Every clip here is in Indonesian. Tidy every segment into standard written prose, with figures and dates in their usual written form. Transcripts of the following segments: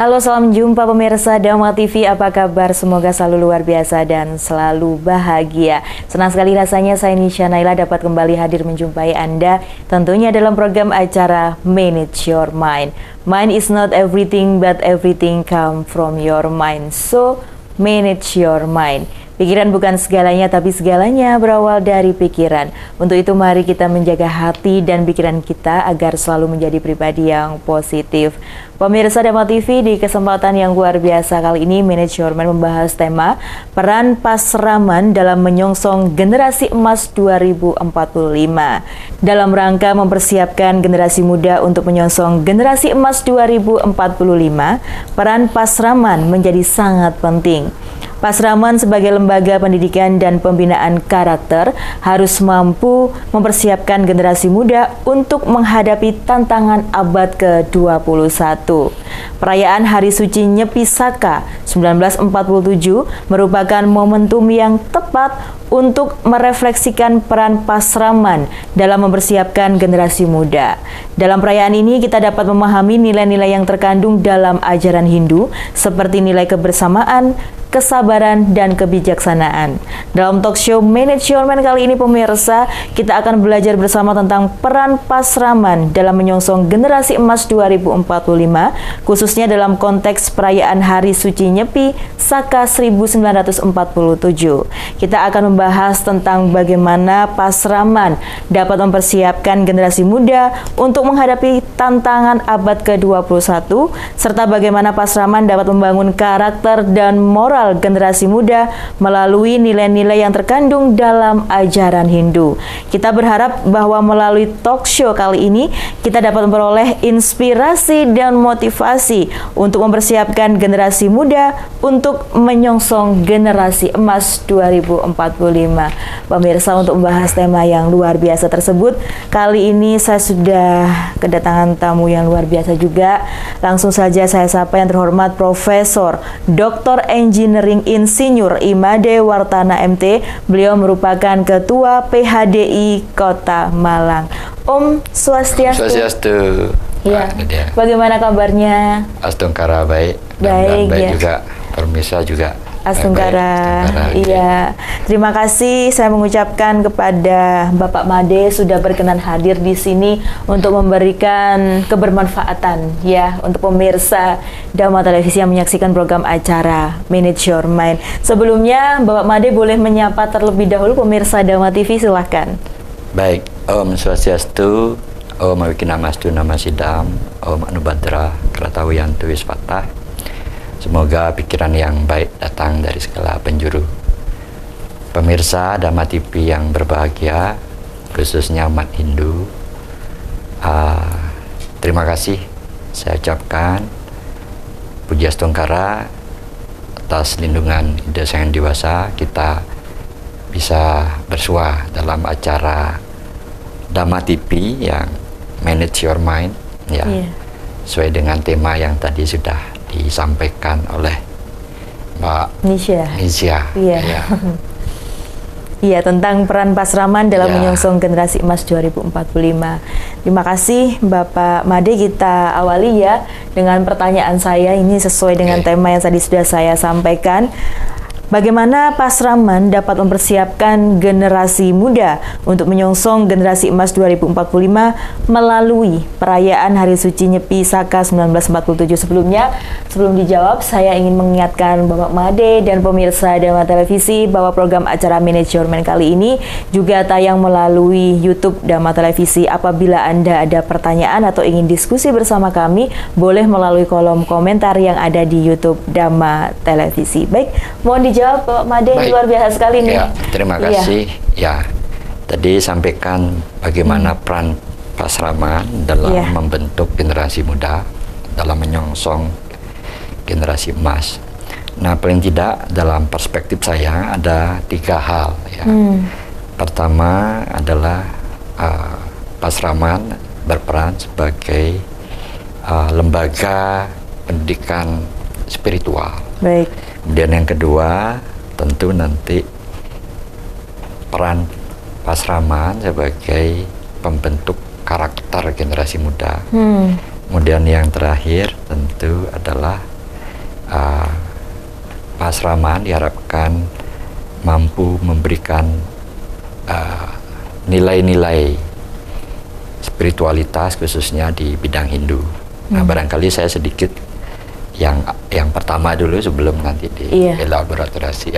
Halo, salam jumpa pemirsa Dama TV, apa kabar? Semoga selalu luar biasa dan selalu bahagia. Senang sekali rasanya saya Nisha Naila dapat kembali hadir menjumpai Anda tentunya dalam program acara Manage Your Mind. Mind is not everything, but everything come from your mind. So, manage your mind. Pikiran bukan segalanya, tapi segalanya berawal dari pikiran. Untuk itu mari kita menjaga hati dan pikiran kita agar selalu menjadi pribadi yang positif. Pemirsa Dama TV, di kesempatan yang luar biasa kali ini, Manage Your Mind membahas tema peran Pasraman dalam menyongsong generasi emas 2045. Dalam rangka mempersiapkan generasi muda untuk menyongsong generasi emas 2045, peran Pasraman menjadi sangat penting. Pasraman sebagai lembaga pendidikan dan pembinaan karakter harus mampu mempersiapkan generasi muda untuk menghadapi tantangan abad ke-21. Perayaan Hari Suci Nyepi Saka 1947 merupakan momentum yang tepat untuk merefleksikan peran Pasraman dalam mempersiapkan generasi muda. Dalam perayaan ini kita dapat memahami nilai-nilai yang terkandung dalam ajaran Hindu seperti nilai kebersamaan, kesabaran, dan kebijaksanaan. Dalam talk show Manage Your Mind kali ini pemirsa, kita akan belajar bersama tentang peran Pasraman dalam menyongsong generasi emas 2045, khususnya dalam konteks perayaan Hari Suci Nyepi Saka 1947. Kita akan membahas tentang bagaimana Pasraman dapat mempersiapkan generasi muda untuk menghadapi tantangan abad ke-21, serta bagaimana Pasraman dapat membangun karakter dan moral generasi muda melalui nilai-nilai yang terkandung dalam ajaran Hindu. Kita berharap bahwa melalui talk show kali ini kita dapat memperoleh inspirasi dan motivasi untuk mempersiapkan generasi muda untuk menyongsong generasi emas 2045. Pemirsa, untuk membahas tema yang luar biasa tersebut, kali ini saya sudah kedatangan tamu yang luar biasa juga. Langsung saja saya sapa yang terhormat Profesor Dr. Engineering Insinyur Imade Wartana MT. Beliau merupakan Ketua PHDI Kota Malang. Om Swastiastu. Swastiastu. Ya. Bagaimana kabarnya? Astungkara baik. Baik, baik ya. Juga. Permisa juga. Astungkara, iya. Terima kasih saya mengucapkan kepada Bapak Made sudah berkenan hadir di sini untuk memberikan kebermanfaatan ya untuk pemirsa Dama Televisi yang menyaksikan program acara Manage Your Mind. Sebelumnya Bapak Made boleh menyapa terlebih dahulu pemirsa Dama TV, silahkan. Baik, Om Swastiastu, Om Wikinamastu Namasidam, Om Anubhadra Kratawiyantu Wispatah. Semoga pikiran yang baik datang dari segala penjuru. Pemirsa Dama TV yang berbahagia, khususnya umat Hindu, terima kasih saya ucapkan puji astungkara atas lindungan Desa Yang Dewasa. Kita bisa bersua dalam acara Dama TV yang Manage Your Mind ya, sesuai dengan tema yang tadi sudah disampaikan oleh Mbak Nisha. Iya. Ya. Iya, tentang peran Pasraman dalam menyongsong generasi emas 2045. Terima kasih Bapak Made. Kita awali ya dengan pertanyaan saya, ini sesuai dengan tema yang tadi sudah saya sampaikan. Bagaimana Pasraman dapat mempersiapkan generasi muda untuk menyongsong generasi emas 2045 melalui perayaan Hari Suci Nyepi Saka 1947? Sebelum dijawab, saya ingin mengingatkan Bapak Made dan pemirsa Dama Televisi bahwa program acara Manage Your Mind kali ini juga tayang melalui YouTube Dama Televisi. Apabila Anda ada pertanyaan atau ingin diskusi bersama kami, boleh melalui kolom komentar yang ada di YouTube Dama Televisi. Baik, mohon dijawab Pak Made. Luar biasa sekali nih. Ya, terima kasih. Ya, tadi sampaikan bagaimana peran Pasraman dalam membentuk generasi muda dalam menyongsong generasi emas. Nah, paling tidak dalam perspektif saya ada 3 hal ya. Pertama adalah Pasraman berperan sebagai lembaga pendidikan spiritual. Baik. Kemudian yang kedua, tentu nanti peran Pasraman sebagai pembentuk karakter generasi muda. Kemudian yang terakhir tentu adalah Pasraman diharapkan mampu memberikan nilai-nilai spiritualitas khususnya di bidang Hindu. Nah, barangkali saya sedikit yang pertama dulu sebelum nanti dielaborasi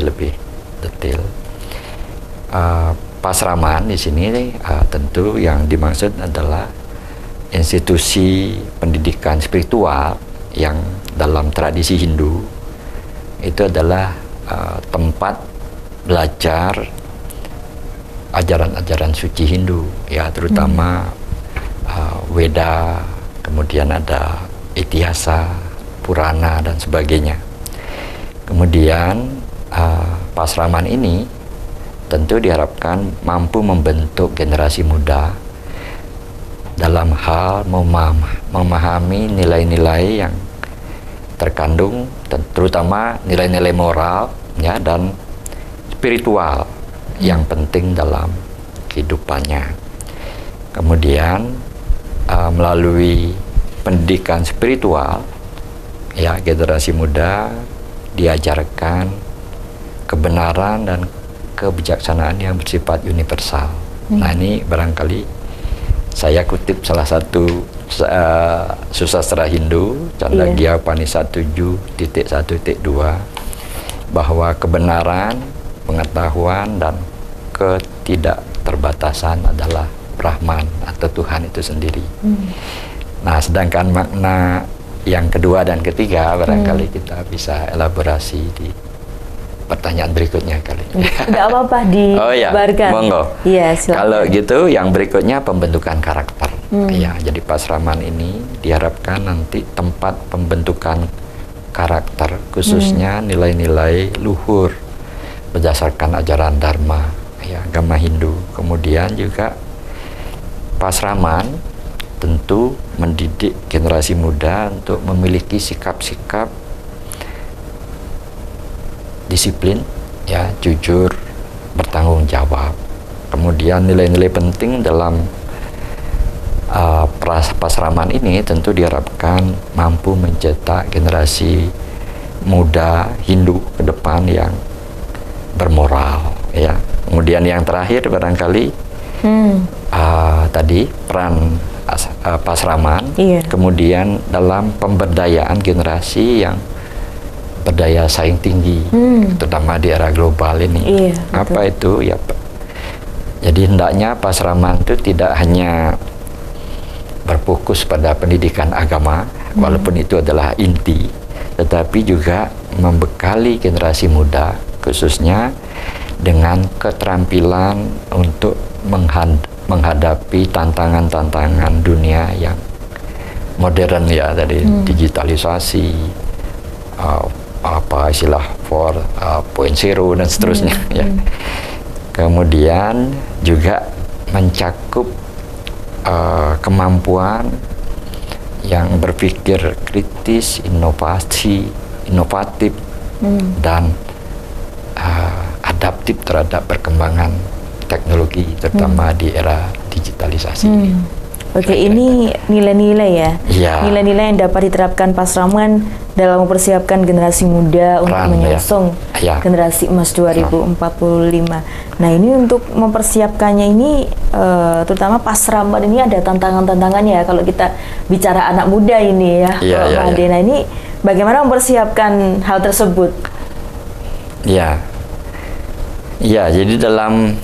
lebih detail. Pasraman di sini tentu yang dimaksud adalah institusi pendidikan spiritual yang dalam tradisi Hindu itu adalah tempat belajar ajaran-ajaran suci Hindu, ya, terutama Weda, kemudian ada Itihasa, Purana dan sebagainya. Kemudian pasraman ini tentu diharapkan mampu membentuk generasi muda dalam hal memahami nilai-nilai yang terkandung, terutama nilai-nilai moral, ya, dan spiritual yang penting dalam kehidupannya. Kemudian melalui pendidikan spiritual, ya, generasi muda diajarkan kebenaran dan kebijaksanaan yang bersifat universal. Nah, ini barangkali saya kutip salah satu susastra Hindu, Chandogya Upanishad 7.1.2, bahwa kebenaran, pengetahuan, dan ketidakterbatasan adalah Brahman atau Tuhan itu sendiri. Nah, sedangkan makna yang kedua dan ketiga barangkali kita bisa elaborasi di pertanyaan berikutnya kali. Tidak apa-apa dibarkan. Monggo. Iya, silakan. Kalau gitu yang berikutnya pembentukan karakter. Ya, jadi pasraman ini diharapkan nanti tempat pembentukan karakter, khususnya nilai-nilai luhur berdasarkan ajaran Dharma, ya, agama Hindu. Kemudian juga pasraman tentu mendidik generasi muda untuk memiliki sikap-sikap disiplin, ya, jujur, bertanggung jawab. Kemudian nilai-nilai penting dalam pasraman ini tentu diharapkan mampu mencetak generasi muda Hindu ke depan yang bermoral, ya. Kemudian yang terakhir barangkali tadi peran pasraman, kemudian dalam pemberdayaan generasi yang berdaya saing tinggi, terutama di era global ini. Apa itu? Ya, jadi hendaknya pasraman itu tidak hanya berfokus pada pendidikan agama, walaupun itu adalah inti, tetapi juga membekali generasi muda, khususnya dengan keterampilan untuk menghadapi tantangan-tantangan dunia yang modern, ya, dari digitalisasi, apa istilah 4.0 dan seterusnya, ya. Kemudian juga mencakup kemampuan yang berpikir kritis, inovatif, dan adaptif terhadap perkembangan teknologi, terutama di era digitalisasi. Oke, ini nilai-nilai ya, nilai-nilai yang dapat diterapkan pasraman dalam mempersiapkan generasi muda untuk menyongsong generasi emas 2045. Nah, ini untuk mempersiapkannya ini, terutama pasraman ini ada tantangan-tantangannya ya, kalau kita bicara anak muda ini ya, Pak Ade. Nah, ini bagaimana mempersiapkan hal tersebut? Ya, jadi dalam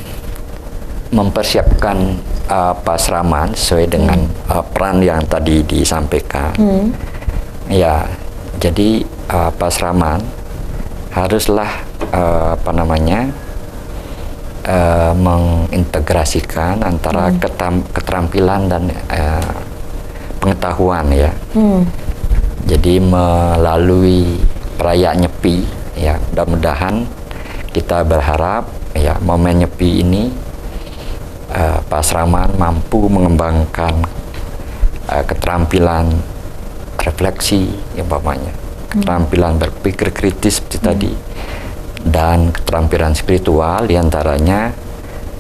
mempersiapkan pasraman sesuai dengan peran yang tadi disampaikan, ya, jadi pasraman haruslah mengintegrasikan antara keterampilan dan pengetahuan, ya. Jadi melalui perayaan Nyepi, ya, mudah-mudahan kita berharap, ya, momen Nyepi ini pasraman mampu mengembangkan keterampilan refleksi, umpamanya, keterampilan berpikir kritis seperti tadi, dan keterampilan spiritual, diantaranya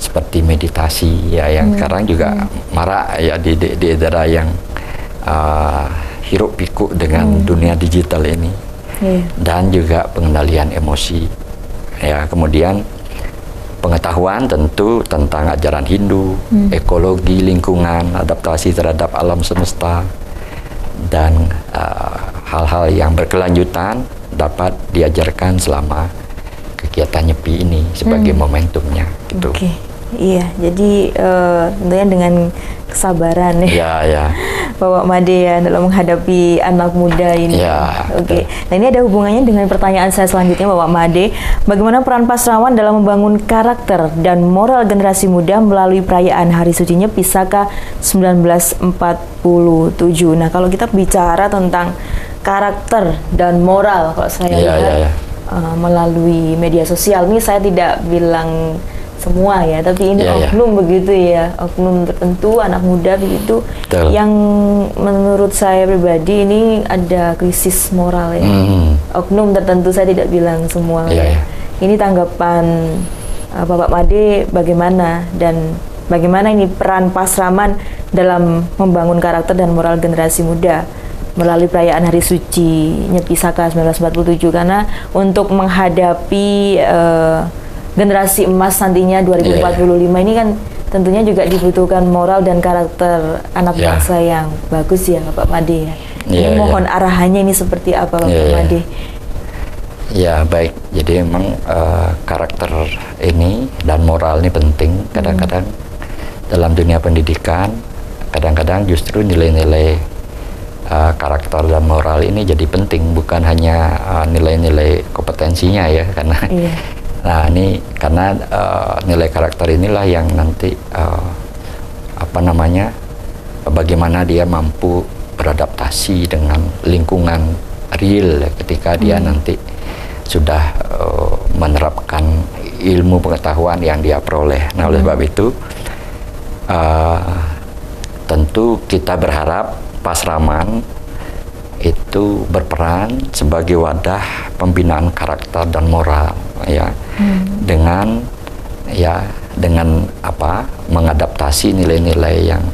seperti meditasi, ya, yang sekarang juga marak, ya, di daerah yang hiruk pikuk dengan dunia digital ini, dan juga pengendalian emosi. Ya, kemudian pengetahuan tentu tentang ajaran Hindu, ekologi, lingkungan, adaptasi terhadap alam semesta, dan hal-hal yang berkelanjutan dapat diajarkan selama kegiatan Nyepi ini sebagai momentumnya. Gitu. Oke. Iya, jadi tentunya dengan kesabaran ya, Bapak Made ya dalam menghadapi anak muda ini. Oke. Nah, ini ada hubungannya dengan pertanyaan saya selanjutnya, Bapak Made. Bagaimana peran Pasraman dalam membangun karakter dan moral generasi muda melalui perayaan Hari Suci Nyepi Saka 1947? Nah, kalau kita bicara tentang karakter dan moral, kalau saya lihat melalui media sosial ini, saya tidak bilang semua ya, tapi ini oknum begitu ya, oknum tertentu anak muda begitu. Betul. Yang menurut saya pribadi ini ada krisis moral ya. Oknum tertentu, saya tidak bilang semua. Ini tanggapan Bapak Made bagaimana, dan bagaimana ini peran Pasraman dalam membangun karakter dan moral generasi muda melalui perayaan Hari Suci Nyepi Saka 1947, karena untuk menghadapi generasi emas nantinya 2045 ini kan tentunya juga dibutuhkan moral dan karakter anak bangsa yang bagus ya, Bapak Made ya. Ini mohon arahannya ini seperti apa, Bapak Made? Ya, baik. Jadi memang karakter ini dan moral ini penting. Kadang-kadang dalam dunia pendidikan, kadang-kadang justru nilai-nilai karakter dan moral ini jadi penting, bukan hanya nilai-nilai kompetensinya ya, karena nah ini karena nilai karakter inilah yang nanti bagaimana dia mampu beradaptasi dengan lingkungan real ketika dia nanti sudah menerapkan ilmu pengetahuan yang dia peroleh. Nah, oleh sebab itu tentu kita berharap Pasraman itu berperan sebagai wadah pembinaan karakter dan moral ya, dengan mengadaptasi nilai-nilai yang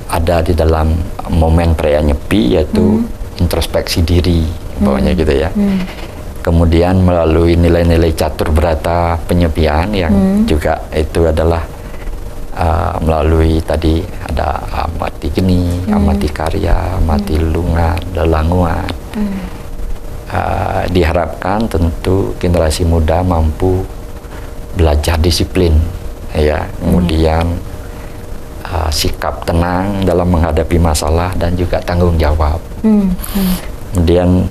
ada di dalam momen perayaan Nyepi, yaitu introspeksi diri bawahnya gitu ya. Kemudian melalui nilai-nilai catur berata penyepian yang juga itu adalah melalui tadi ada amati geni, amati karya, amati lelungan, lelanguan. Diharapkan tentu generasi muda mampu belajar disiplin ya, kemudian sikap tenang dalam menghadapi masalah dan juga tanggung jawab. Kemudian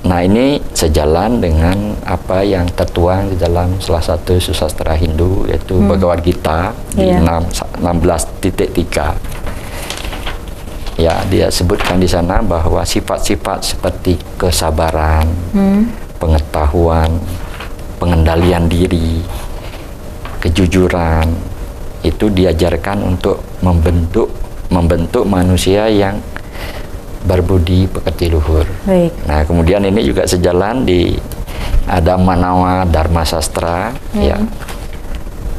nah ini sejalan dengan apa yang tertuang di dalam salah satu susastra Hindu, yaitu Bhagavad Gita di 16.3. Ya, dia sebutkan di sana bahwa sifat-sifat seperti kesabaran, pengetahuan, pengendalian diri, kejujuran itu diajarkan untuk membentuk manusia yang berbudi pekerti luhur. Nah, kemudian ini juga sejalan di ada Manawa Dharma Sastra ya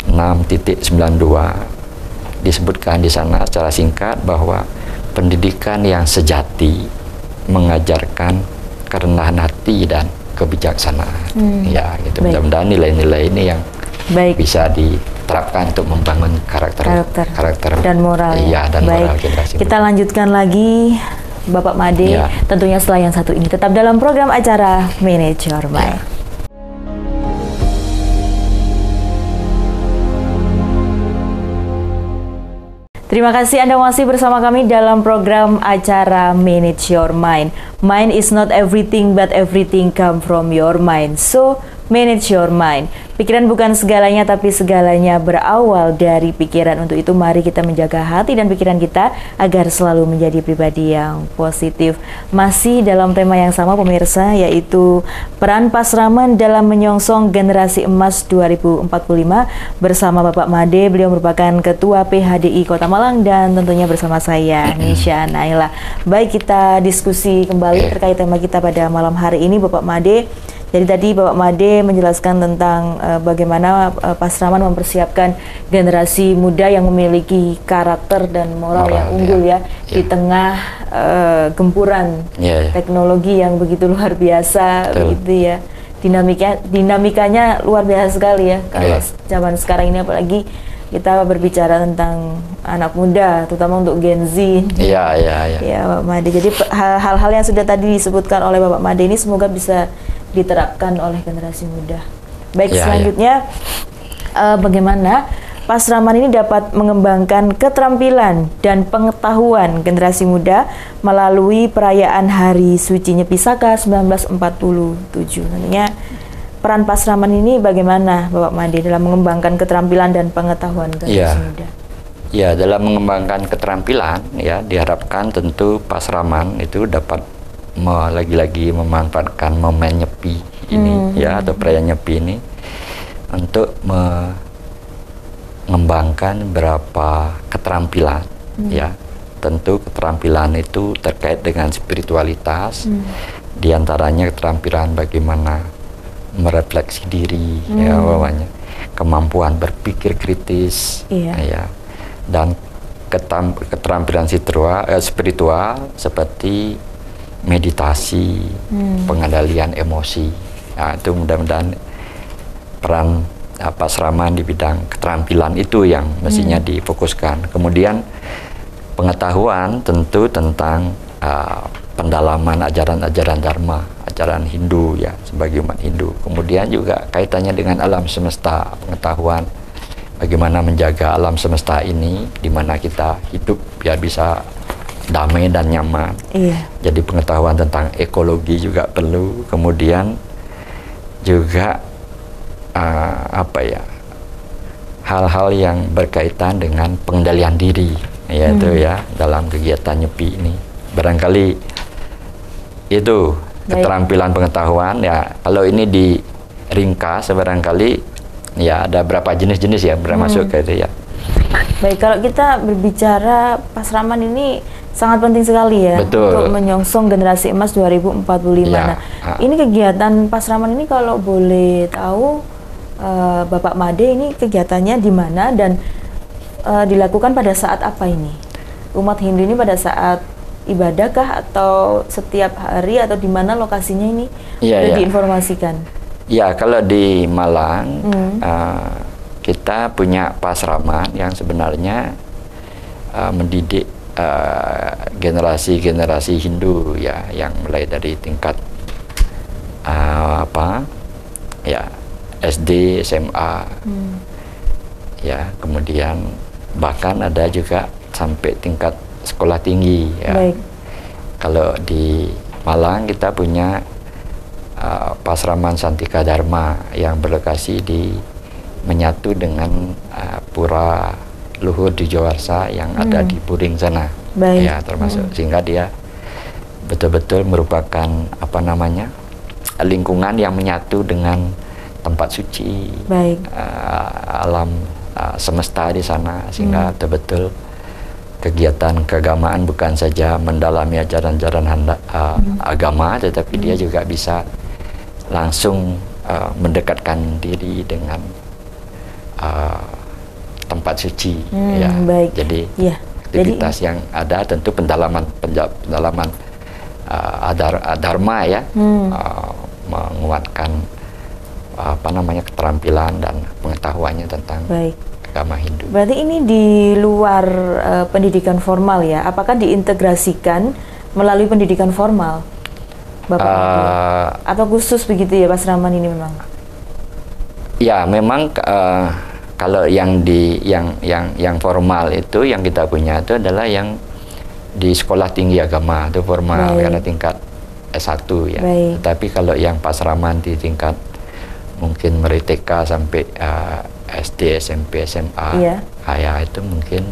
6.92, disebutkan di sana secara singkat bahwa pendidikan yang sejati mengajarkan kerendahan hati dan kebijaksanaan. Ya, gitu. Mudah-mudahan nilai-nilai ini yang bisa diterapkan untuk membangun karakter dan moral. Dan moral generasi. Kita lanjutkan lagi, Bapak Made, tentunya setelah yang satu ini, tetap dalam program acara Manage Your Mind. Terima kasih Anda masih bersama kami dalam program acara Manage Your Mind. Mind is not everything, but everything come from your mind. So, manage your mind. Pikiran bukan segalanya, tapi segalanya berawal dari pikiran. Untuk itu mari kita menjaga hati dan pikiran kita agar selalu menjadi pribadi yang positif. Masih dalam tema yang sama pemirsa, yaitu peran Pasraman dalam menyongsong generasi emas 2045 bersama Bapak Made. Beliau merupakan Ketua PHDI Kota Malang dan tentunya bersama saya Nisha Naila. Baik, kita diskusi kembali terkait tema kita pada malam hari ini, Bapak Made. Jadi tadi Bapak Made menjelaskan tentang bagaimana Pasraman mempersiapkan generasi muda yang memiliki karakter dan moral yang unggul ya di tengah gempuran teknologi yang begitu luar biasa begitu ya. Dinamikanya luar biasa sekali ya kalau zaman sekarang ini, apalagi kita berbicara tentang anak muda, terutama untuk Gen Z. Ya, Bapak Made. Jadi hal-hal yang sudah tadi disebutkan oleh Bapak Made ini semoga bisa diterapkan oleh generasi muda. Baik, selanjutnya bagaimana Pasraman ini dapat mengembangkan keterampilan dan pengetahuan generasi muda melalui perayaan Hari Suci Nyepi Saka 1947. Tentunya peran Pasraman ini bagaimana Bapak Made dalam mengembangkan keterampilan dan pengetahuan generasi muda? Ya, dalam mengembangkan keterampilan ya diharapkan tentu Pasraman itu dapat lagi-lagi memanfaatkan momen Nyepi ini ya, atau perayaan Nyepi ini untuk mengembangkan beberapa keterampilan ya. Tentu keterampilan itu terkait dengan spiritualitas, diantaranya keterampilan bagaimana merefleksi diri ya, bawahnya kemampuan berpikir kritis ya, dan keterampilan spiritual seperti meditasi, pengendalian emosi. Nah, itu mudah-mudahan peran Pasraman di bidang keterampilan itu yang mestinya difokuskan. Kemudian pengetahuan tentu tentang pendalaman ajaran-ajaran Dharma, ajaran Hindu ya, sebagai umat Hindu. Kemudian juga kaitannya dengan alam semesta, pengetahuan bagaimana menjaga alam semesta ini di mana kita hidup biar bisa damai dan nyaman. Jadi pengetahuan tentang ekologi juga perlu. Kemudian juga hal-hal yang berkaitan dengan pengendalian diri, yaitu ya dalam kegiatan Nyepi ini. Barangkali itu keterampilan pengetahuan ya. Kalau ini diringkas barangkali ya ada berapa jenis-jenis ya bermasuk ke itu ya. Baik, kalau kita berbicara Pasraman ini sangat penting sekali ya. Untuk menyongsong generasi emas 2045. Nah, ini kegiatan Pasraman ini kalau boleh tahu Bapak Made ini kegiatannya di mana dan dilakukan pada saat apa ini? Umat Hindu ini pada saat ibadahkah atau setiap hari atau di mana lokasinya ini sudah diinformasikan? Ya, kalau di Malang kita punya Pasraman yang sebenarnya mendidik generasi-generasi Hindu ya, yang mulai dari tingkat SD, SMA ya, kemudian bahkan ada juga sampai tingkat sekolah tinggi ya. Kalau di Malang kita punya Pasraman Santika Dharma yang berlokasi menyatu dengan Pura Luhur di Jawarsa yang ada di Puring sana ya, termasuk sehingga dia betul-betul merupakan lingkungan yang menyatu dengan tempat suci, alam semesta di sana, sehingga betul-betul kegiatan keagamaan bukan saja mendalami ajaran-ajaran agama, tetapi dia juga bisa langsung mendekatkan diri dengan tempat suci ya. Jadi aktivitas yang ada tentu pendalaman dharma ya, menguatkan keterampilan dan pengetahuannya tentang agama Hindu. Berarti ini di luar pendidikan formal ya? Apakah diintegrasikan melalui pendidikan formal, Bapak? Atau khusus begitu ya Pasraman ini memang? Ya, memang kalau yang formal itu yang kita punya itu adalah yang di sekolah tinggi agama, itu formal karena tingkat S1 ya. Tetapi kalau yang Pasraman di tingkat mungkin dari TK sampai SD, SMP, SMA, ya itu mungkin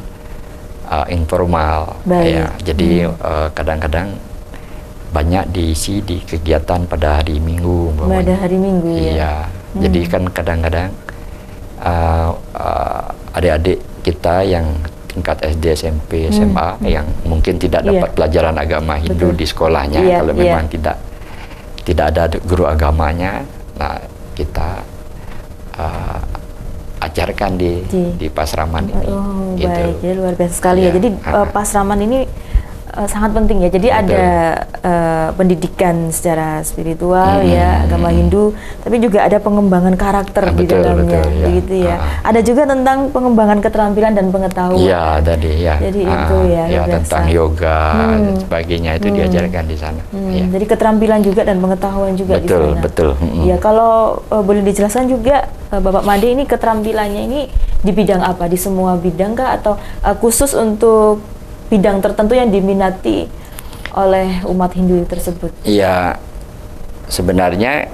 informal ya. Jadi kadang-kadang banyak diisi di kegiatan pada hari Minggu. Pada hari Minggu ya. Jadi kan kadang-kadang adik-adik kita yang tingkat SD, SMP, SMA yang mungkin tidak dapat pelajaran agama Hindu di sekolahnya, kalau memang tidak ada guru agamanya, kita ajarkan di Pasraman ini. Oh, gitu. baik, jadi luar biasa sekali ya. Jadi Pasraman ini sangat penting ya. Jadi Betul. ada pendidikan secara spiritual ya, agama Hindu, tapi juga ada pengembangan karakter di dalamnya, betul, begitu ya. Ada juga tentang pengembangan keterampilan dan pengetahuan. Iya, tadi ya. Jadi itu ya, ya tentang yoga dan sebagainya itu diajarkan di sana. Ya. Jadi keterampilan juga dan pengetahuan juga di sana. Betul. Ya, kalau boleh dijelaskan juga Bapak Made, ini keterampilannya ini di bidang apa? Di semua bidang kah atau khusus untuk bidang tertentu yang diminati oleh umat Hindu tersebut? Iya, sebenarnya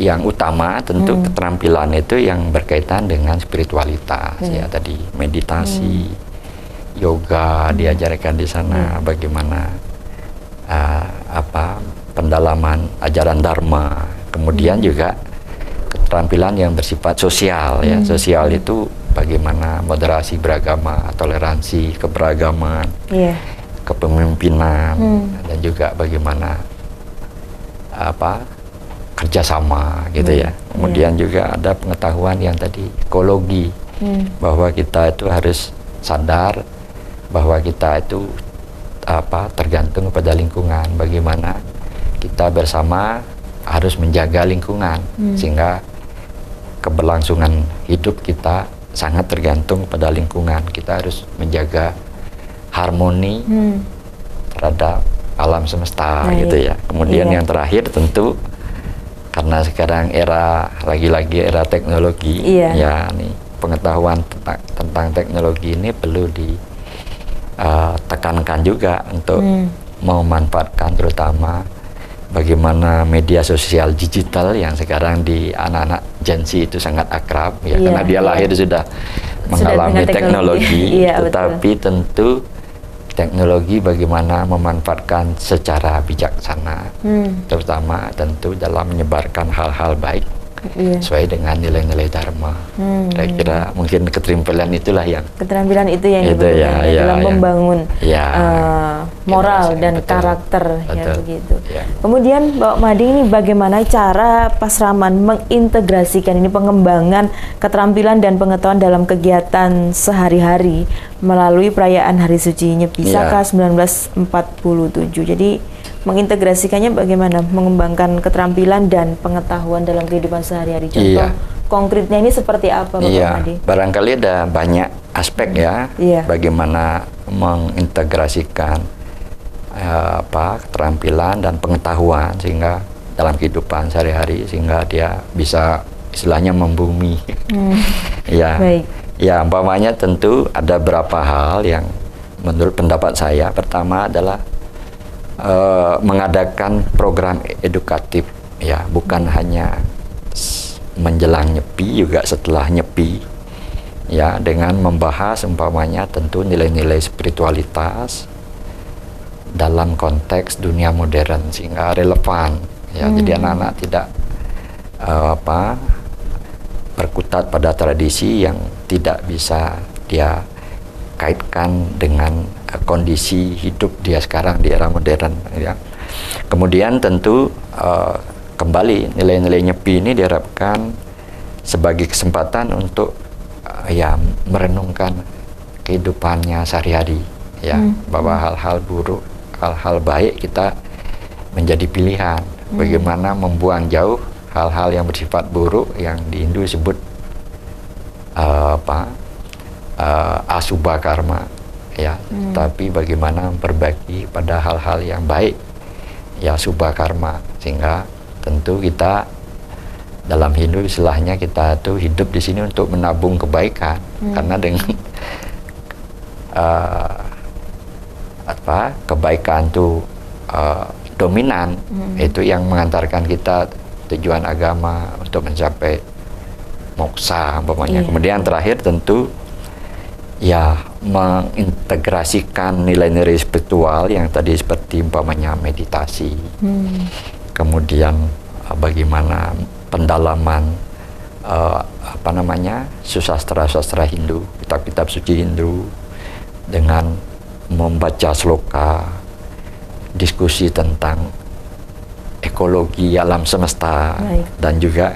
yang utama tentu keterampilan itu yang berkaitan dengan spiritualitas ya, tadi meditasi, yoga diajarkan di sana, bagaimana pendalaman ajaran Dharma, kemudian juga keterampilan yang bersifat sosial ya. Sosial itu bagaimana moderasi beragama, toleransi, keberagaman, kepemimpinan, dan juga bagaimana kerjasama gitu ya. Kemudian juga ada pengetahuan yang tadi ekologi, bahwa kita itu harus sadar bahwa kita itu tergantung pada lingkungan, bagaimana kita bersama harus menjaga lingkungan, sehingga keberlangsungan hidup kita sangat tergantung pada lingkungan. Kita harus menjaga harmoni terhadap alam semesta. Baik. Gitu ya. Kemudian yang terakhir tentu karena sekarang lagi-lagi era teknologi, ya nih pengetahuan tentang teknologi ini perlu ditekankan juga untuk memanfaatkan, terutama bagaimana media sosial digital yang sekarang di anak-anak Gen Z itu sangat akrab ya, karena dia lahir sudah mengalami teknologi, tetapi tentu teknologi bagaimana memanfaatkan secara bijaksana, terutama tentu dalam menyebarkan hal-hal baik sesuai dengan nilai-nilai Dharma. Kira-kira mungkin keterampilan itulah yang dibutuhkan dalam membangun moral dan karakter ya, begitu. Kemudian Bapak Made, ini bagaimana cara Pasraman mengintegrasikan ini pengembangan keterampilan dan pengetahuan dalam kegiatan sehari-hari melalui perayaan Hari Suci Nyepi Saka 1947. Jadi mengintegrasikannya bagaimana, mengembangkan keterampilan dan pengetahuan dalam kehidupan sehari-hari. Contoh konkretnya ini seperti apa, Bapak Made? Barangkali ada banyak aspek ya, bagaimana mengintegrasikan keterampilan dan pengetahuan sehingga dalam kehidupan sehari-hari, sehingga dia bisa istilahnya membumi. Ya, umpamanya tentu ada beberapa hal yang menurut pendapat saya. Pertama adalah mengadakan program edukatif ya, bukan hanya menjelang Nyepi, juga setelah Nyepi ya, dengan membahas umpamanya tentu nilai-nilai spiritualitas dalam konteks dunia modern sehingga relevan ya. Jadi anak-anak tidak berkutat pada tradisi yang tidak bisa dia kaitkan dengan kondisi hidup dia sekarang di era modern ya. Kemudian tentu kembali nilai-nilai Nyepi ini diharapkan sebagai kesempatan untuk merenungkan kehidupannya sehari-hari ya, bahwa hal-hal buruk, hal-hal baik kita menjadi pilihan, bagaimana membuang jauh hal-hal yang bersifat buruk yang di Hindu disebut asubha karma ya, tapi bagaimana memperbaiki pada hal-hal yang baik ya, subha karma, sehingga tentu kita dalam Hindu istilahnya kita tuh hidup di sini untuk menabung kebaikan, karena dengan kebaikan tuh dominan, itu yang mengantarkan kita tujuan agama untuk mencapai moksa umpamanya. Kemudian terakhir tentu ya mengintegrasikan nilai-nilai spiritual yang tadi seperti umpamanya meditasi, kemudian bagaimana pendalaman susastra Hindu, kitab-kitab suci Hindu, dengan membaca sloka, diskusi tentang ekologi alam semesta. Baik. Dan juga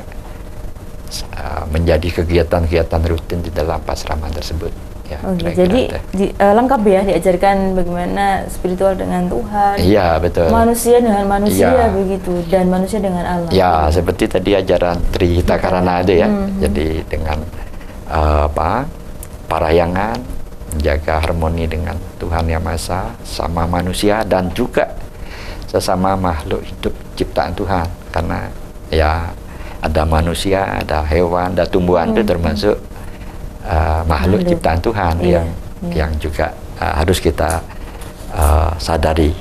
menjadi kegiatan-kegiatan rutin di dalam pasraman tersebut. Ya, jadi lengkap ya, diajarkan bagaimana spiritual dengan Tuhan, iya betul, manusia dengan manusia, iya, begitu, dan manusia dengan alam. Ya, seperti tadi ajaran Trihita Karana itu ya. Jadi dengan parahyangan, menjaga harmoni dengan Tuhan Yang Maha Esa, sama manusia dan juga sesama makhluk hidup ciptaan Tuhan. Karena ya ada manusia, ada hewan, ada tumbuhan, itu termasuk makhluk ciptaan Tuhan yang juga harus kita sadari.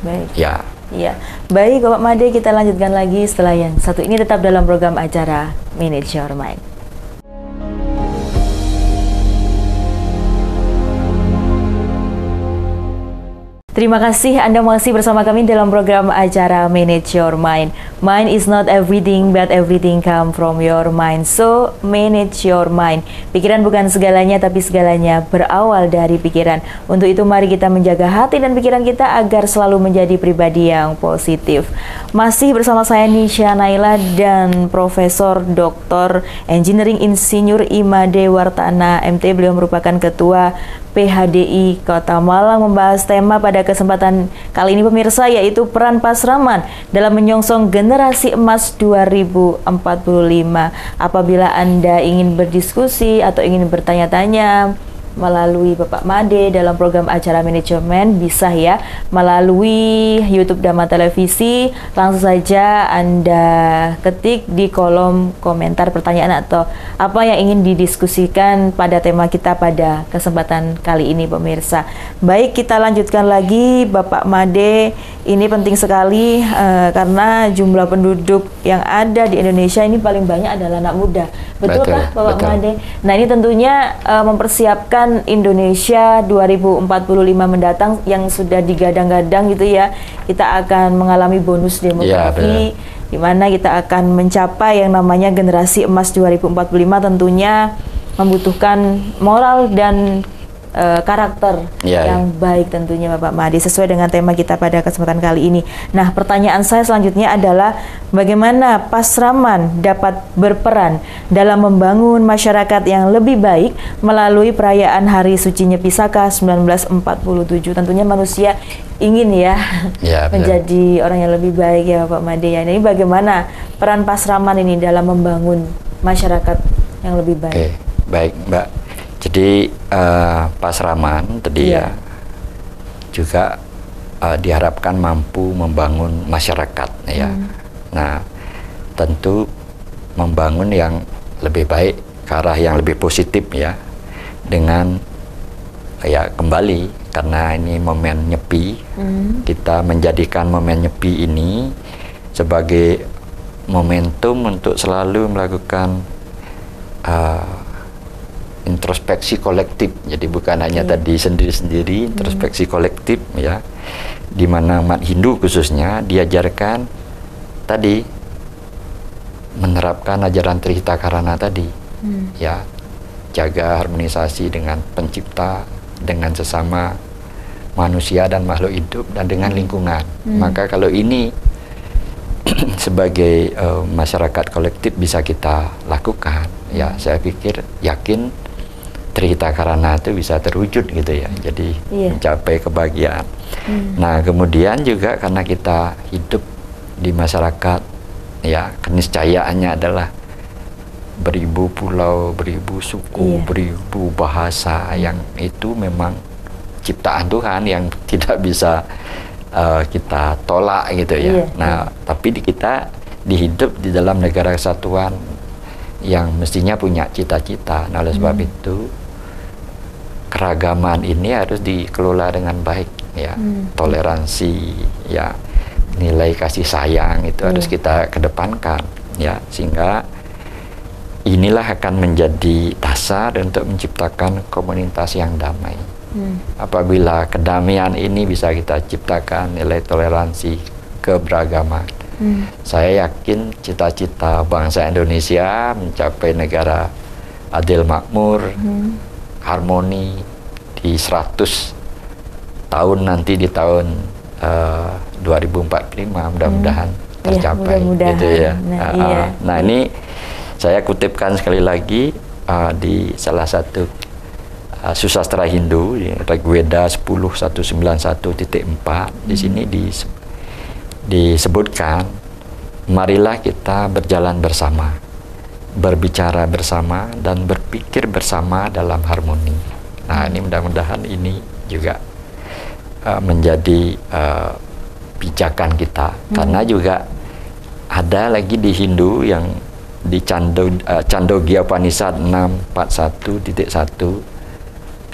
Baik. Ya. Iya. Baik, Bapak Made, kita lanjutkan lagi setelah yang satu ini, tetap dalam program acara Manage Your Mind. Terima kasih Anda masih bersama kami dalam program acara Manage Your Mind. Mind is not everything, but everything come from your mind. So, manage your mind. Pikiran bukan segalanya, tapi segalanya berawal dari pikiran. Untuk itu, mari kita menjaga hati dan pikiran kita agar selalu menjadi pribadi yang positif. Masih bersama saya Nisha Naila dan Profesor Dr. Engineering Insinyur Imade Wartana MT. Beliau merupakan Ketua PHDI Kota Malang, membahas tema pada kesempatan kali ini pemirsa, yaitu peran pasraman dalam menyongsong generasi emas 2045. Apabila Anda ingin berdiskusi atau ingin bertanya-tanya melalui Bapak Made dalam program acara manajemen, bisa ya melalui YouTube Dhamma Televisi. Langsung saja Anda ketik di kolom komentar pertanyaan atau apa yang ingin didiskusikan pada tema kita pada kesempatan kali ini pemirsa. Baik, kita lanjutkan lagi Bapak Made. Ini penting sekali karena jumlah penduduk yang ada di Indonesia ini paling banyak adalah anak muda. Betulkah Bapak Made? Nah, ini tentunya mempersiapkan Indonesia 2045 mendatang yang sudah digadang-gadang gitu ya. Kita akan mengalami bonus demografi, di mana kita akan mencapai yang namanya generasi emas 2045, tentunya membutuhkan moral dan karakter yang baik tentunya Bapak Made, sesuai dengan tema kita pada kesempatan kali ini. Nah, pertanyaan saya selanjutnya adalah bagaimana pasraman dapat berperan dalam membangun masyarakat yang lebih baik melalui perayaan Hari Suci Nyepi Saka 1947. Tentunya manusia ingin menjadi orang yang lebih baik ya Bapak Made. Ya, ini bagaimana peran pasraman ini dalam membangun masyarakat yang lebih baik? Oke, baik Mbak. Jadi pasraman tadi juga diharapkan mampu membangun masyarakat ya. Nah, tentu membangun yang lebih baik ke arah yang lebih positif ya, dengan kembali karena ini momen Nyepi, kita menjadikan momen Nyepi ini sebagai momentum untuk selalu melakukan introspeksi kolektif. Jadi bukan hanya tadi sendiri-sendiri, introspeksi kolektif ya, di mana umat Hindu khususnya diajarkan tadi menerapkan ajaran Trihita Karana tadi, ya, jaga harmonisasi dengan pencipta, dengan sesama manusia dan makhluk hidup, dan dengan lingkungan. Maka kalau ini sebagai masyarakat kolektif bisa kita lakukan, ya saya pikir yakin Trihita Karana itu bisa terwujud gitu ya, jadi mencapai kebahagiaan. Nah, kemudian juga karena kita hidup di masyarakat, ya, keniscayaannya adalah beribu pulau, beribu suku, beribu bahasa, yang itu memang ciptaan Tuhan yang tidak bisa kita tolak gitu ya. Nah, tapi kita dihidup di dalam negara kesatuan yang mestinya punya cita-cita. Nah, oleh sebab itu keragaman ini harus dikelola dengan baik ya. Toleransi ya, nilai kasih sayang itu harus kita kedepankan ya, sehingga inilah akan menjadi dasar untuk menciptakan komunitas yang damai. Apabila kedamaian ini bisa kita ciptakan, nilai toleransi, keberagaman, saya yakin cita-cita bangsa Indonesia mencapai negara adil makmur, harmoni di 100 tahun nanti, di tahun 2045 mudah-mudahan tercapai, gitu ya. Nah, ini saya kutipkan sekali lagi di salah satu susastra Hindu, Rigveda 10.191.4, di sini disebutkan, marilah kita berjalan bersama, berbicara bersama, dan berpikir bersama dalam harmoni. Nah, ini mudah-mudahan ini juga menjadi pijakan kita, karena juga ada lagi di Hindu yang di Chandogya Upanishad 6.41.1,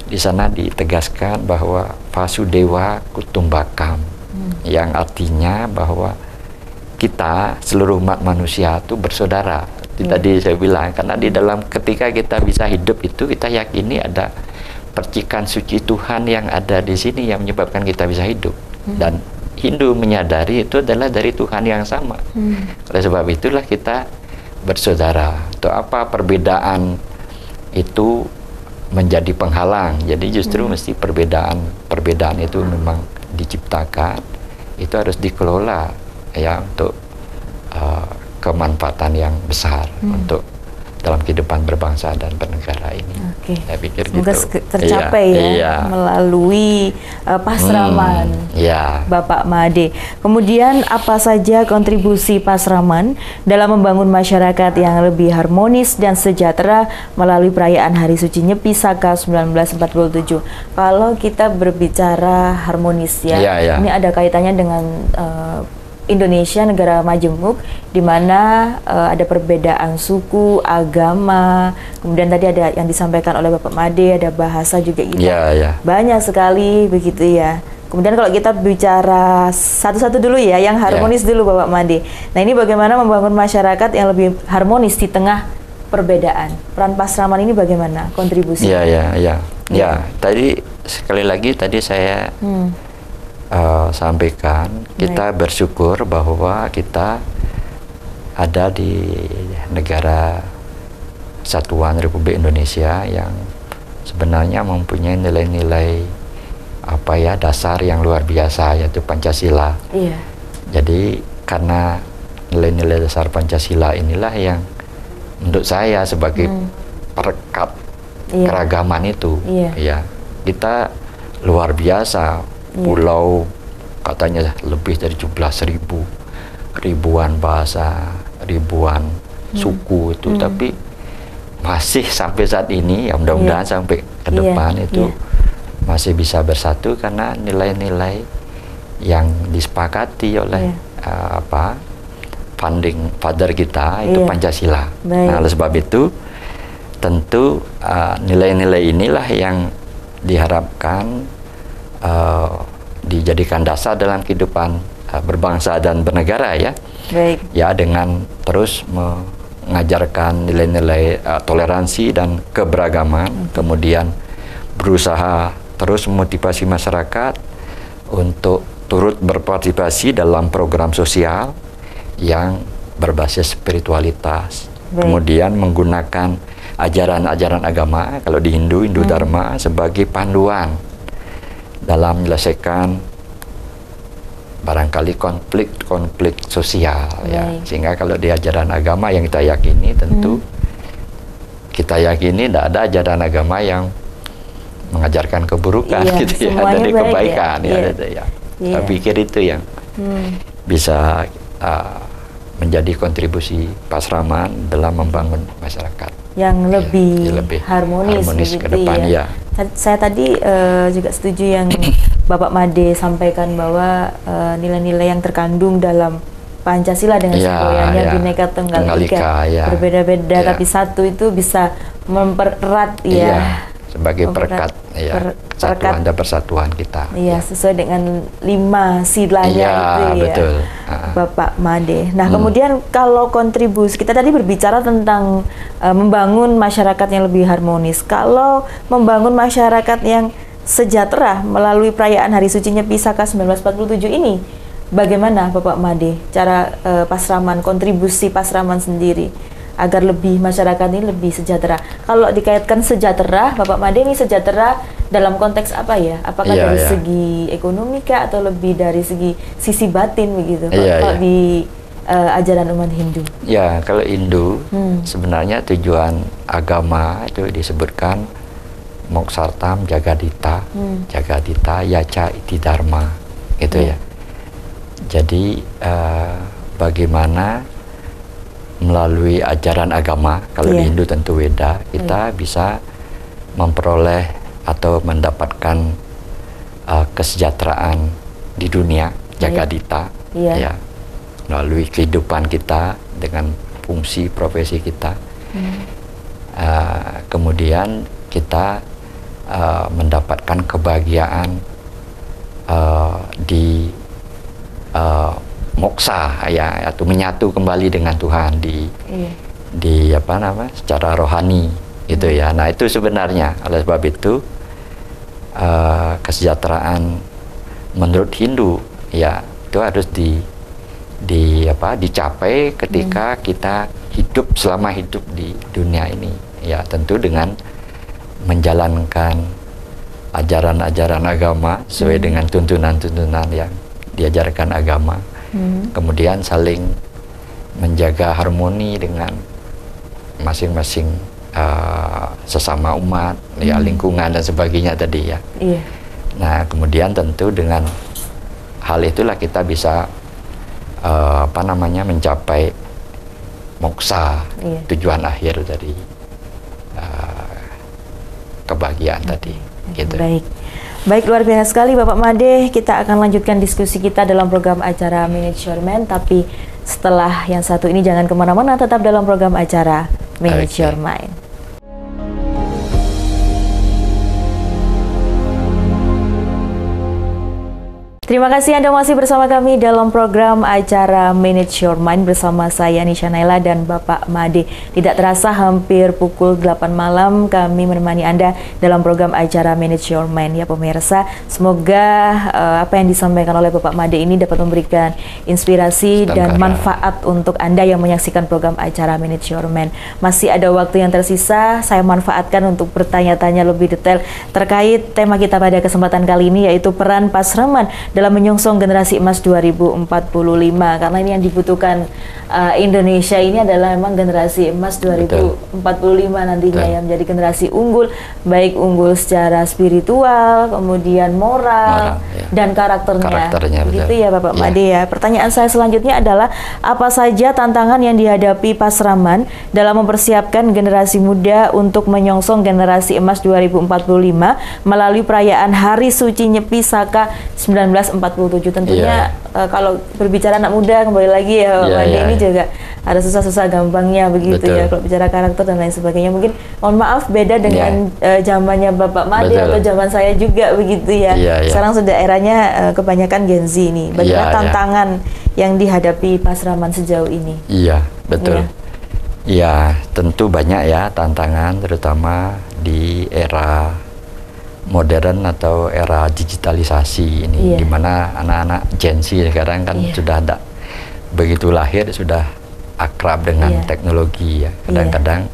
di sana ditegaskan bahwa Vasudeva Kutumbakam, yang artinya bahwa kita seluruh umat manusia itu bersaudara. Tadi saya bilang, karena di dalam ketika kita bisa hidup itu, kita yakini ada percikan suci Tuhan yang ada di sini yang menyebabkan kita bisa hidup. Dan Hindu menyadari itu adalah dari Tuhan yang sama. Oleh sebab itulah kita bersaudara. Atau apa perbedaan itu menjadi penghalang. Jadi justru mesti perbedaan itu memang diciptakan, itu harus dikelola ya untuk kemanfaatan yang besar untuk dalam kehidupan berbangsa dan bernegara ini. Saya pikir semoga gitu. Tercapai melalui Pasraman Bapak Made. Kemudian apa saja kontribusi Pasraman dalam membangun masyarakat yang lebih harmonis dan sejahtera melalui perayaan Hari Suci Nyepi Saka 1947? Kalau kita berbicara harmonis ini ada kaitannya dengan Indonesia, negara majemuk, di mana ada perbedaan suku, agama, kemudian tadi ada yang disampaikan oleh Bapak Made, ada bahasa juga banyak sekali begitu ya. Kemudian kalau kita bicara satu-satu dulu ya, yang harmonis dulu Bapak Made. Nah, ini bagaimana membangun masyarakat yang lebih harmonis di tengah perbedaan? Peran Pasraman ini bagaimana kontribusi? Tadi sekali lagi tadi saya sampaikan, kita bersyukur bahwa kita ada di negara Kesatuan Republik Indonesia yang sebenarnya mempunyai nilai-nilai dasar yang luar biasa, yaitu Pancasila. Jadi karena nilai-nilai dasar Pancasila inilah yang menurut saya sebagai perekat keragaman itu, kita luar biasa. Pulau katanya lebih dari 17.000, ribuan bahasa, ribuan suku itu, tapi masih sampai saat ini, ya mudah-mudahan sampai ke depan itu masih bisa bersatu karena nilai-nilai yang disepakati oleh founding father kita itu Pancasila. Nah, oleh sebab itu tentu nilai-nilai inilah yang diharapkan dijadikan dasar dalam kehidupan berbangsa dan bernegara ya, dengan terus mengajarkan nilai-nilai toleransi dan keberagaman, kemudian berusaha terus memotivasi masyarakat untuk turut berpartisipasi dalam program sosial yang berbasis spiritualitas, kemudian menggunakan ajaran-ajaran agama, kalau di Hindu Dharma sebagai panduan dalam menyelesaikan barangkali konflik sosial sehingga kalau di ajaran agama yang kita yakini, tentu kita yakini tidak ada ajaran agama yang mengajarkan keburukan gitu ya, dari kebaikan saya pikir itu yang bisa menjadi kontribusi Pasraman dalam membangun masyarakat yang lebih harmonis ke depan Saya tadi juga setuju yang Bapak Made sampaikan bahwa nilai-nilai yang terkandung dalam Pancasila dengan semboyannya Bhinneka Tunggal Ika berbeda-beda tapi satu itu bisa mempererat sebagai perekat kesatuan dan persatuan kita. Sesuai dengan 5 silanya itu betul. Bapak Made. Nah, kemudian kalau kontribusi kita tadi berbicara tentang membangun masyarakat yang lebih harmonis. Kalau membangun masyarakat yang sejahtera melalui perayaan Hari Suci Nyepi Saka 1947 ini, bagaimana Bapak Made cara Pasraman, kontribusi Pasraman sendiri agar lebih masyarakat ini lebih sejahtera? Kalau dikaitkan sejahtera, Bapak Made ini sejahtera dalam konteks apa ya? Apakah dari segi ekonomi kah atau lebih dari segi sisi batin begitu? Kalau ajaran umat Hindu? Ya, kalau Hindu sebenarnya tujuan agama itu disebutkan Moksartam Jagadita, Jagadita Yaca Iti Dharma, gitu ya. Jadi bagaimana melalui ajaran agama, kalau di Hindu tentu Weda, kita bisa memperoleh atau mendapatkan kesejahteraan di dunia, Jagadita, ya, melalui kehidupan kita dengan fungsi profesi kita. Kemudian kita mendapatkan kebahagiaan di moksa, ya, atau menyatu kembali dengan Tuhan di apa nama, secara rohani, gitu ya. Nah, itu sebenarnya oleh sebab itu kesejahteraan menurut Hindu, ya, itu harus dicapai ketika kita selama hidup di dunia ini, ya, tentu dengan menjalankan ajaran-ajaran agama sesuai dengan tuntunan-tuntunan yang diajarkan agama. Kemudian saling menjaga harmoni dengan masing-masing sesama umat, ya, lingkungan dan sebagainya tadi, ya. Nah, kemudian tentu dengan hal itulah kita bisa mencapai moksa, tujuan akhir dari kebahagiaan tadi, gitu. Baik, luar biasa sekali Bapak Made. Kita akan lanjutkan diskusi kita dalam program acara Manage Your Mind, tapi setelah yang satu ini jangan kemana-mana, tetap dalam program acara Manage Your Mind. Terima kasih Anda masih bersama kami dalam program acara Manage Your Mind bersama saya Nisha Naila dan Bapak Made. Tidak terasa hampir pukul 8 malam kami menemani Anda dalam program acara Manage Your Mind, ya pemirsa. Semoga apa yang disampaikan oleh Bapak Made ini dapat memberikan inspirasi dan manfaat untuk Anda yang menyaksikan program acara Manage Your Mind. Masih ada waktu yang tersisa, saya manfaatkan untuk bertanya-tanya lebih detail terkait tema kita pada kesempatan kali ini, yaitu peran Pasraman dalam menyongsong generasi emas 2045, karena ini yang dibutuhkan Indonesia ini adalah memang generasi emas 2045 nantinya, ya, menjadi generasi unggul, baik unggul secara spiritual, kemudian moral, dan karakternya begitu ya Bapak Made, ya. Pertanyaan saya selanjutnya adalah, apa saja tantangan yang dihadapi Pasraman dalam mempersiapkan generasi muda untuk menyongsong generasi emas 2045 melalui perayaan Hari Suci Nyepi Saka 1947. Tentunya kalau berbicara anak muda, kembali lagi ya Pak Made, ini juga ada susah-susah gampangnya begitu. Ya, kalau bicara karakter dan lain sebagainya, mungkin mohon maaf beda dengan zamannya Bapak Made atau zaman saya juga begitu ya. Sekarang sudah eranya kebanyakan Gen Z ini. Bagaimana tantangan yang dihadapi Pasraman sejauh ini? Iya, betul. Ya, tentu banyak ya tantangan, terutama di era modern atau era digitalisasi ini, di mana anak-anak Gen Z sekarang kan sudah ada, begitu lahir sudah akrab dengan teknologi, ya. Kadang-kadang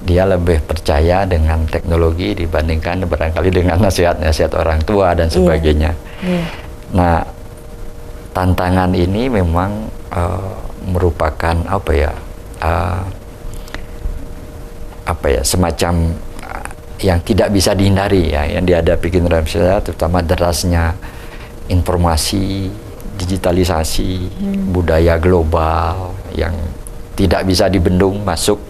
dia lebih percaya dengan teknologi dibandingkan barangkali dengan nasihat-nasihat orang tua dan sebagainya. Nah, tantangan ini memang merupakan semacam yang tidak bisa dihindari, ya, yang dihadapi generasi saya, terutama derasnya informasi, digitalisasi, budaya global yang tidak bisa dibendung masuk,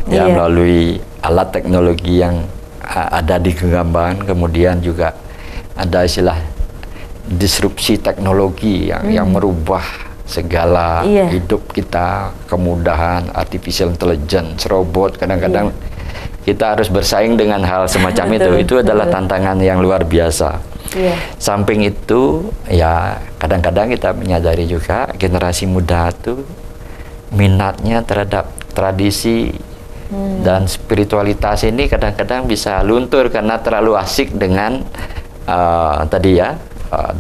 ya, melalui alat teknologi yang ada di genggaman. Kemudian juga ada istilah disrupsi teknologi yang merubah segala hidup kita, kemudahan, artificial intelligence, robot. Kadang-kadang kita harus bersaing dengan hal semacam itu adalah tantangan yang luar biasa. Samping itu, ya, kadang-kadang kita menyadari juga generasi muda itu minatnya terhadap tradisi dan spiritualitas ini kadang-kadang bisa luntur karena terlalu asik dengan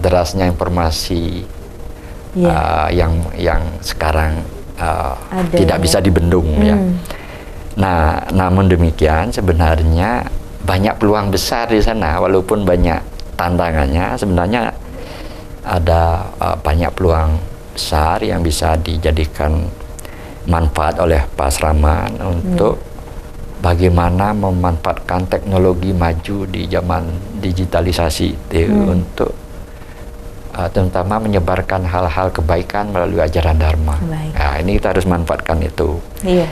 derasnya informasi yang sekarang tidak bisa dibendung, ya. Nah, namun demikian sebenarnya banyak peluang besar di sana, walaupun banyak tantangannya. Sebenarnya ada banyak peluang besar yang bisa dijadikan manfaat oleh Pak Asraman untuk bagaimana memanfaatkan teknologi maju di zaman digitalisasi itu untuk terutama menyebarkan hal-hal kebaikan melalui ajaran Dharma. Nah, ini kita harus manfaatkan itu. Iya.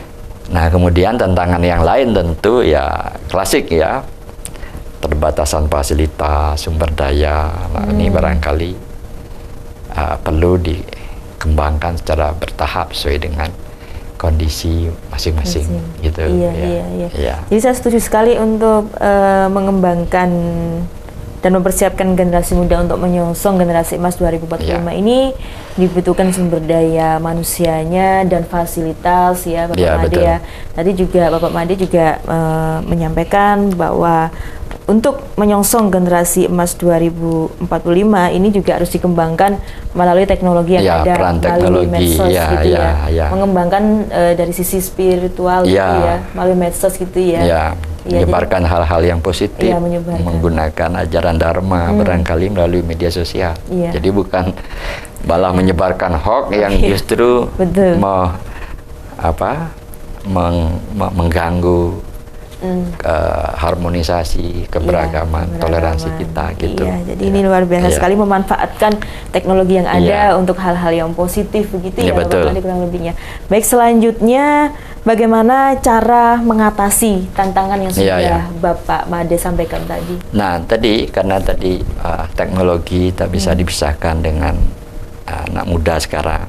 Nah, kemudian tantangan yang lain tentu ya klasik ya, terbatasan fasilitas, sumber daya. Nah, ini barangkali perlu dikembangkan secara bertahap sesuai dengan kondisi masing-masing gitu. Iya. Jadi saya setuju sekali untuk mengembangkan dan mempersiapkan generasi muda untuk menyongsong generasi emas 2045 ini dibutuhkan sumber daya manusianya dan fasilitas ya Bapak Made ya. Tadi juga Bapak Made juga menyampaikan bahwa untuk menyongsong generasi emas 2045 ini juga harus dikembangkan melalui teknologi yang ada, melalui medsos gitu ya. Mengembangkan dari sisi spiritual gitu ya, melalui medsos gitu ya. Menyebarkan hal-hal yang positif, menggunakan ajaran Dharma barangkali melalui media sosial. Jadi bukan malah menyebarkan hoax yang justru mengganggu harmonisasi, keberagaman, toleransi kita gitu. Jadi ini luar biasa sekali memanfaatkan teknologi yang ada untuk hal-hal yang positif begitu ya Bapak Made kurang lebihnya. Baik, selanjutnya bagaimana cara mengatasi tantangan yang sudah Bapak Made sampaikan tadi? Nah, karena teknologi tak bisa dipisahkan dengan anak muda sekarang.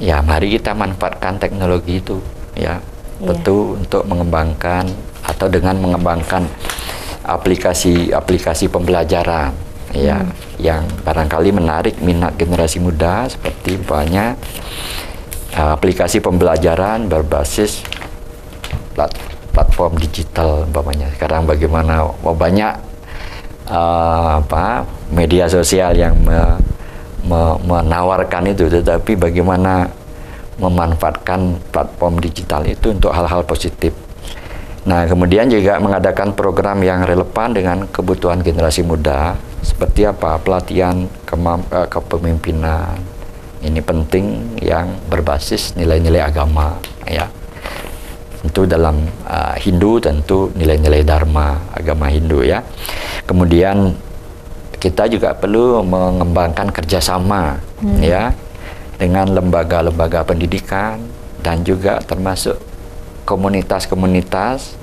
Ya, mari kita manfaatkan teknologi itu ya. Tentu untuk mengembangkan atau dengan mengembangkan aplikasi pembelajaran ya yang barangkali menarik minat generasi muda, seperti banyak aplikasi pembelajaran berbasis platform digital umpamanya. Sekarang bagaimana banyak media sosial yang menawarkan itu, tetapi bagaimana memanfaatkan platform digital itu untuk hal-hal positif. Nah, kemudian juga mengadakan program yang relevan dengan kebutuhan generasi muda, seperti apa? Pelatihan kepemimpinan. Ini penting, yang berbasis nilai-nilai agama ya. Tentu dalam Hindu tentu nilai-nilai Dharma, agama Hindu ya. Kemudian kita juga perlu mengembangkan kerjasama ya dengan lembaga-lembaga pendidikan dan juga termasuk komunitas-komunitas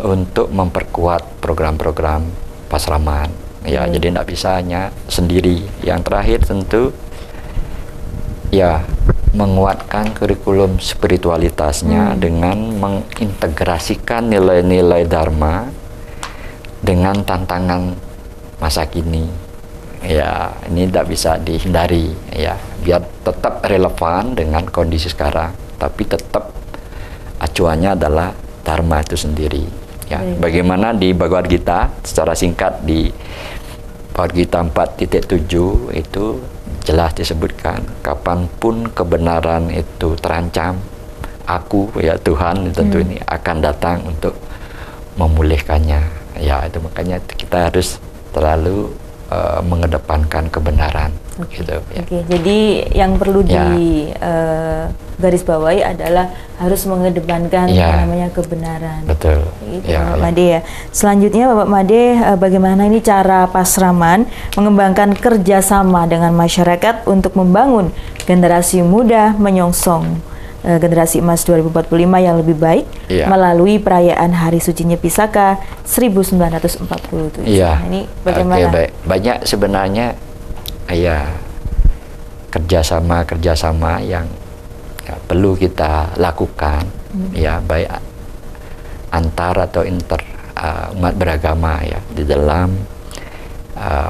untuk memperkuat program-program Pasraman ya. Jadi tidak bisa hanya sendiri. Yang terakhir tentu ya menguatkan kurikulum spiritualitasnya dengan mengintegrasikan nilai-nilai Dharma dengan tantangan masa kini. Ya, ini tidak bisa dihindari ya, biar tetap relevan dengan kondisi sekarang, tapi tetap acuannya adalah Dharma itu sendiri ya. Bagaimana di Bhagavad Gita secara singkat, di Bhagavad Gita 4.7 itu jelas disebutkan, kapanpun kebenaran itu terancam, aku ya Tuhan tentu ini akan datang untuk memulihkannya ya. Itu makanya kita harus terlalu mengedepankan kebenaran gitu ya. Jadi yang perlu di garis bawahi adalah harus mengedepankan namanya kebenaran. Betul. Bapak Made ya. Selanjutnya Bapak Made, bagaimana ini cara Pasraman mengembangkan kerjasama dengan masyarakat untuk membangun generasi muda menyongsong generasi emas 2045 yang lebih baik melalui perayaan Hari Suci Nyepisaka 1947. Ini bagaimana? Baik. Banyak sebenarnya kerjasama yang perlu kita lakukan ya, baik antar atau inter umat beragama ya, di dalam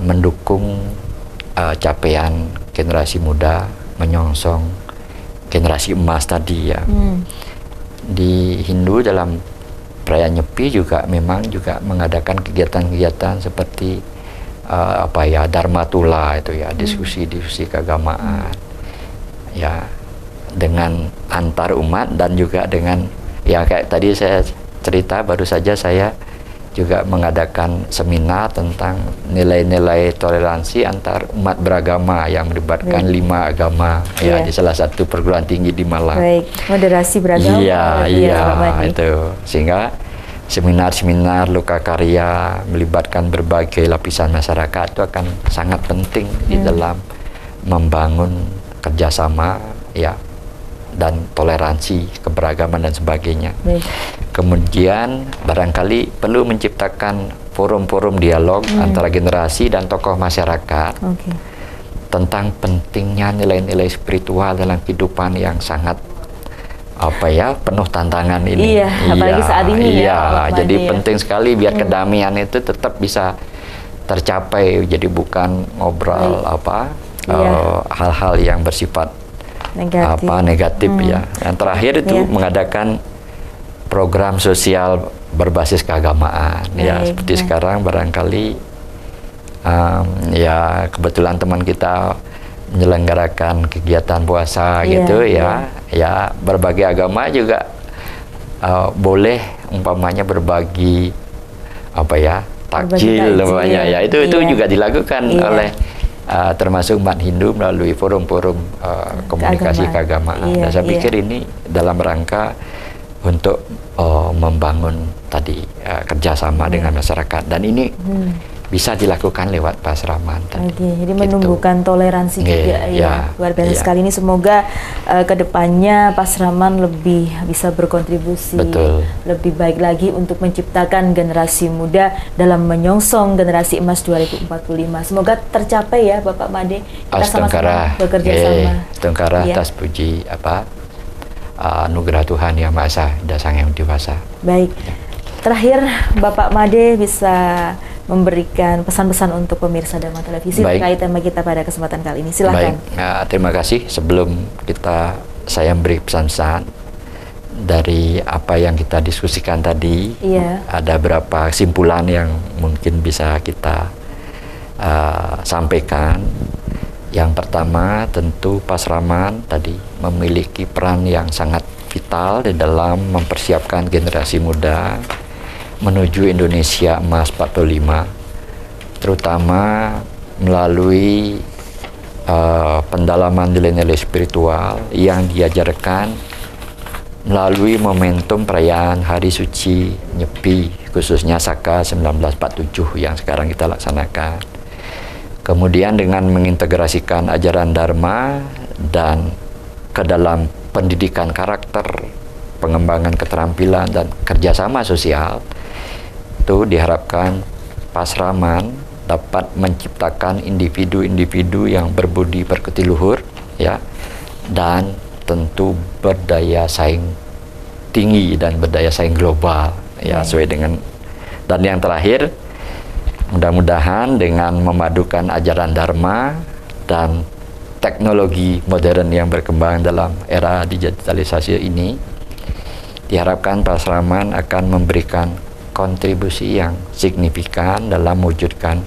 mendukung capaian generasi muda menyongsong generasi emas tadi ya. Di Hindu dalam perayaan Nyepi juga memang juga mengadakan kegiatan-kegiatan seperti Dharma Tula itu ya, diskusi-diskusi keagamaan ya, dengan antar umat dan juga dengan ya kayak tadi saya cerita baru saja saya juga mengadakan seminar tentang nilai-nilai toleransi antar umat beragama yang melibatkan 5 agama ya di salah satu perguruan tinggi di Malang. Baik, moderasi beragama. Iya, itu. Sehingga seminar-seminar loka karya melibatkan berbagai lapisan masyarakat itu akan sangat penting di dalam membangun kerjasama ya dan toleransi keberagaman dan sebagainya. Kemudian barangkali perlu menciptakan forum-forum dialog antara generasi dan tokoh masyarakat tentang pentingnya nilai-nilai spiritual dalam kehidupan yang sangat penuh tantangan ini. Iya, apalagi saat ini jadi penting sekali biar kedamaian itu tetap bisa tercapai. Jadi bukan ngobrol hal-hal yang bersifat negatif ya. Yang terakhir itu mengadakan program sosial berbasis keagamaan ya, seperti sekarang barangkali ya kebetulan teman kita menyelenggarakan kegiatan puasa gitu ya berbagai agama juga boleh umpamanya berbagi takjil umpamanya ya itu juga dilakukan oleh termasuk umat Hindu melalui forum-forum komunikasi keagamaan. Dan saya pikir ini dalam rangka untuk membangun tadi kerjasama dengan masyarakat, dan ini bisa dilakukan lewat pasraman tadi. Jadi menumbuhkan toleransi juga ya. Luar biasa sekali ini. Semoga kedepannya pasraman lebih bisa berkontribusi lebih baik lagi untuk menciptakan generasi muda dalam menyongsong generasi emas 2045. Semoga tercapai ya Bapak Made. Kita sama-sama bekerja sama. Tungkara atas puji anugerah Tuhan Yang Maha Esa dan Sang Yang Dewasa. Baik. Terakhir Bapak Made bisa memberikan pesan-pesan untuk pemirsa Dharma Televisi terkait tema kita pada kesempatan kali ini. Silakan. Baik, terima kasih. Sebelum saya beri pesan-pesan dari apa yang kita diskusikan tadi, ada beberapa kesimpulan yang mungkin bisa kita sampaikan. Yang pertama, tentu pasraman tadi memiliki peran yang sangat vital di dalam mempersiapkan generasi muda menuju Indonesia Emas 45, terutama melalui pendalaman nilai-nilai spiritual yang diajarkan melalui momentum perayaan Hari Suci Nyepi, khususnya Saka 1947 yang sekarang kita laksanakan. Kemudian dengan mengintegrasikan ajaran Dharma dan ke dalam pendidikan karakter, pengembangan keterampilan dan kerjasama sosial, itu diharapkan pasraman dapat menciptakan individu-individu yang berbudi pekerti luhur ya, dan tentu berdaya saing tinggi dan berdaya saing global ya, sesuai dengan. Dan yang terakhir, mudah-mudahan dengan memadukan ajaran Dharma dan teknologi modern yang berkembang dalam era digitalisasi ini, diharapkan pasraman akan memberikan kontribusi yang signifikan dalam mewujudkan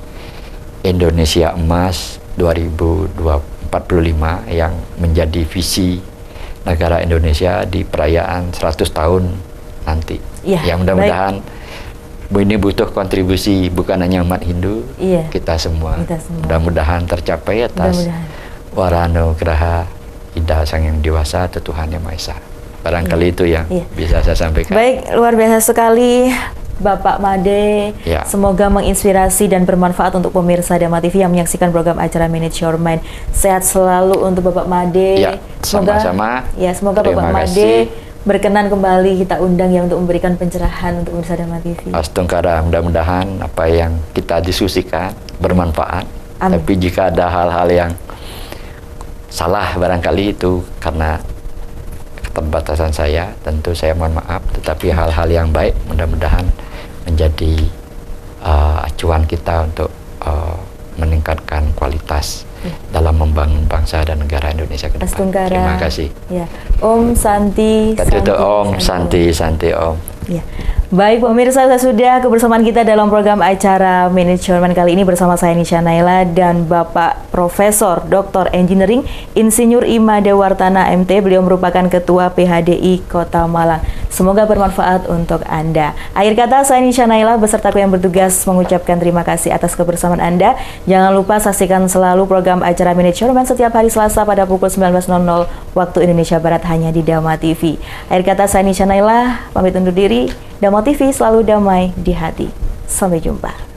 Indonesia Emas 2045 yang menjadi visi negara Indonesia di perayaan 100 tahun nanti. Ya, mudah-mudahan ini butuh kontribusi bukan hanya umat Hindu, kita semua. Mudah-mudahan tercapai atas waranugraha Ida Sang Yang Dewasa Tuhan Yang Maha Esa. Barangkali itu yang bisa saya sampaikan. Baik, luar biasa sekali Bapak Made. Semoga menginspirasi dan bermanfaat untuk pemirsa Dharma TV yang menyaksikan program acara Manage Your Mind. Sehat selalu untuk Bapak Made. Sama-sama. Semoga Bapak Made berkenan kembali kita undang untuk memberikan pencerahan untuk pemirsa Dharma TV. Astungkara, mudah-mudahan apa yang kita diskusikan bermanfaat. Tapi jika ada hal-hal yang salah barangkali itu karena keterbatasan saya, tentu saya mohon maaf. Tetapi hal-hal yang baik mudah-mudahan menjadi acuan kita untuk meningkatkan kualitas dalam membangun bangsa dan negara Indonesia ke depan. Terima kasih. Om Santi. Om Santi, Om. Baik pemirsa, sudah kebersamaan kita dalam program acara Manajemen kali ini bersama saya Nisha Naila dan Bapak Profesor Dr. Engineering Insinyur Imade Wartana MT. Beliau merupakan Ketua PHDI Kota Malang. Semoga bermanfaat untuk Anda. Akhir kata, saya Nisha Naila beserta kru yang bertugas mengucapkan terima kasih atas kebersamaan Anda. Jangan lupa saksikan selalu program acara Manajemen setiap hari Selasa pada pukul 19.00 waktu Indonesia Barat hanya di Dharma TV. Akhir kata, saya Nisha Naila pamit undur diri. Dharma TV selalu damai di hati. Sampai jumpa.